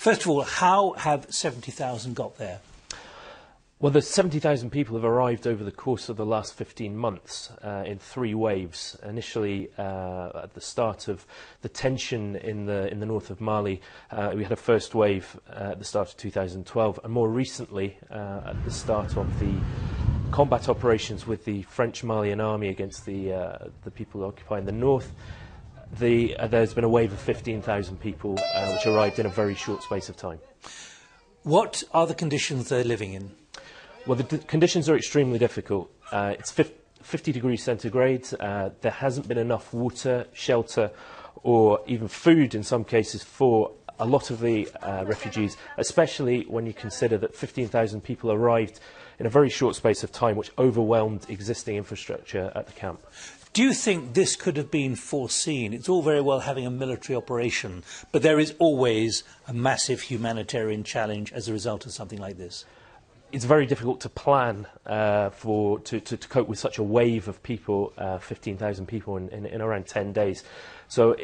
First of all, how have 70,000 got there? Well, the 70,000 people have arrived over the course of the last 15 months in 3 waves. Initially, at the start of the tension in the north of Mali, we had a first wave at the start of 2012, and more recently, at the start of the combat operations with the French Malian army against the people occupying the north. There's been a wave of 15,000 people which arrived in a very short space of time. What are the conditions they're living in? Well, the conditions are extremely difficult. It's 50 degrees centigrade. There hasn't been enough water, shelter, or even food in some cases for a lot of the refugees, especially when you consider that 15,000 people arrived in a very short space of time, which overwhelmed existing infrastructure at the camp. Do you think this could have been foreseen? It's all very well having a military operation, but there is always a massive humanitarian challenge as a result of something like this. It's very difficult to plan to cope with such a wave of people, 15,000 people in around 10 days. So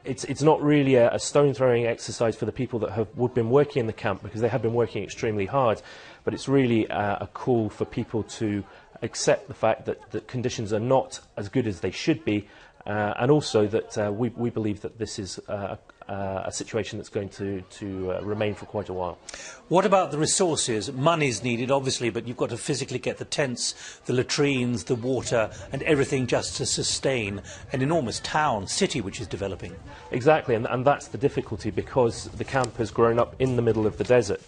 it's not really a stone-throwing exercise for the people that have been working in the camp, because they have been working extremely hard, but it's really a call for people to accept the fact that conditions are not as good as they should be, and also that we believe that this is a situation that's going to remain for quite a while. What about the resources? Money's needed, obviously, but you've got to physically get the tents, the latrines, the water, and everything just to sustain an enormous town, city, which is developing. Exactly, and that's the difficulty, because the camp has grown up in the middle of the desert.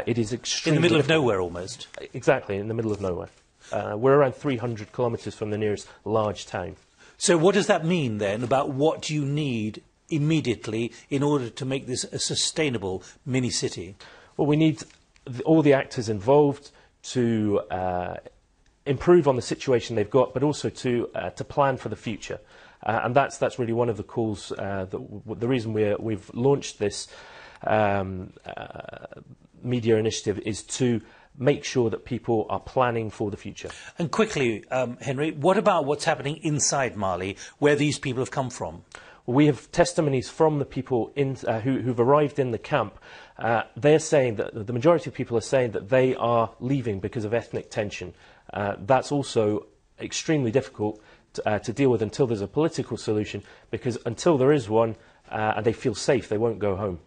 It is extremely in the middle of nowhere, almost. Exactly, in the middle of nowhere. We're around 300 kilometres from the nearest large town. So what does that mean, then, about what you need immediately in order to make this a sustainable mini-city? Well, we need all the actors involved to improve on the situation they've got, but also to plan for the future. And that's really one of the calls, the reason we've launched this media initiative is to make sure that people are planning for the future. And quickly, Henry, what about what's happening inside Mali, where these people have come from? We have testimonies from the people who've arrived in the camp. They're saying that the majority of people are saying that they are leaving because of ethnic tension. That's also extremely difficult to deal with until there's a political solution, because until there is one and they feel safe, they won't go home.